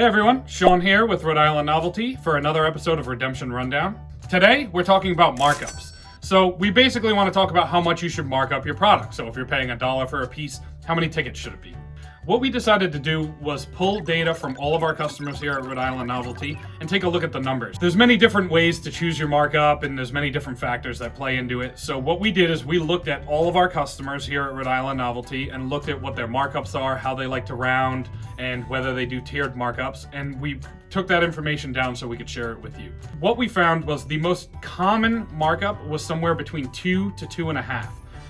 Hey everyone, Sean here with Rhode Island Novelty for another episode of Redemption Rundown. Today, we're talking about markups. So we basically want to talk about how much you should mark up your product. So if you're paying $1 for a piece, how many tickets should it be? What we decided to do was pull data from all of our customers here at Rhode Island Novelty and take a look at the numbers. There's many different ways to choose your markup and there's many different factors that play into it. So what we did is we looked at all of our customers here at Rhode Island Novelty and looked at what their markups are, how they like to round, and whether they do tiered markups. And we took that information down so we could share it with you. What we found was the most common markup was somewhere between 2 to 2.5.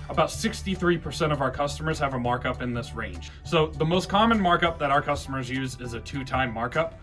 About 63% of our customers have a markup in this range. So the most common markup that our customers use is a 2-time markup.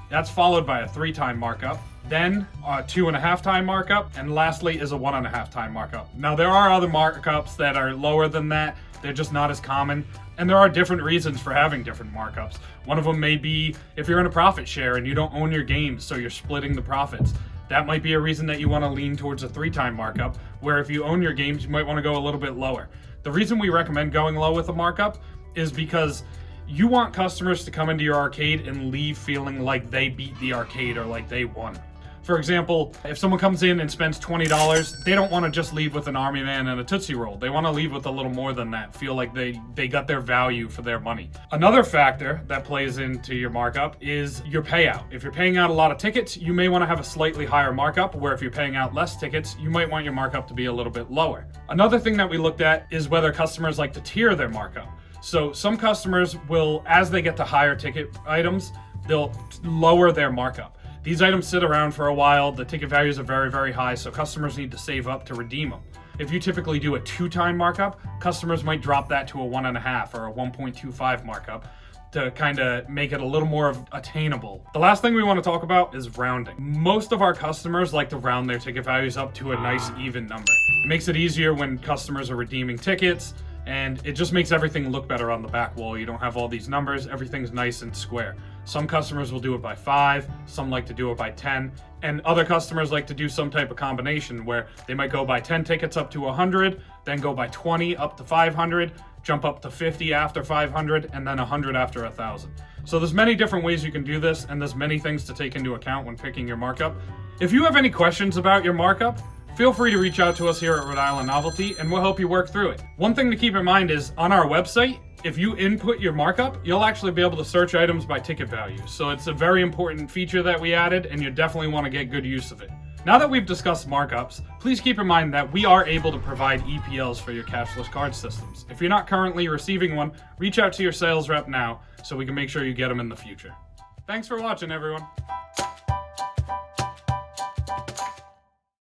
That's followed by a 3-time markup, then a 2.5-time markup, and lastly is a 1.5-time markup. Now there are other markups that are lower than that. They're just not as common. And there are different reasons for having different markups. One of them may be if you're in a profit share and you don't own your games, so you're splitting the profits. That might be a reason that you want to lean towards a 3-time markup, where if you own your games, you might want to go a little bit lower. The reason we recommend going low with a markup is because you want customers to come into your arcade and leave feeling like they beat the arcade or like they won. For example, if someone comes in and spends $20, they don't want to just leave with an Army Man and a Tootsie Roll. They want to leave with a little more than that, feel like they got their value for their money. Another factor that plays into your markup is your payout. If you're paying out a lot of tickets, you may want to have a slightly higher markup, where if you're paying out less tickets, you might want your markup to be a little bit lower. Another thing that we looked at is whether customers like to tier their markup. So some customers will, as they get to higher ticket items, they'll lower their markup. These items sit around for a while, the ticket values are very, very high, so customers need to save up to redeem them. If you typically do a 2-time markup, customers might drop that to a 1.5 or a 1.25 markup to kind of make it a little more attainable. The last thing we want to talk about is rounding. Most of our customers like to round their ticket values up to a nice even number. It makes it easier when customers are redeeming tickets, and it just makes everything look better on the back wall. You don't have all these numbers, everything's nice and square. Some customers will do it by 5, some like to do it by 10, and other customers like to do some type of combination where they might go by 10 tickets up to 100, then go by 20 up to 500, jump up to 50 after 500, and then 100 after 1,000. So there's many different ways you can do this, and there's many things to take into account when picking your markup. If you have any questions about your markup, feel free to reach out to us here at Rhode Island Novelty and we'll help you work through it. One thing to keep in mind is on our website, if you input your markup, you'll actually be able to search items by ticket value. So it's a very important feature that we added and you definitely want to get good use of it. Now that we've discussed markups, please keep in mind that we are able to provide EPLs for your cashless card systems. If you're not currently receiving one, reach out to your sales rep now so we can make sure you get them in the future. Thanks for watching, everyone.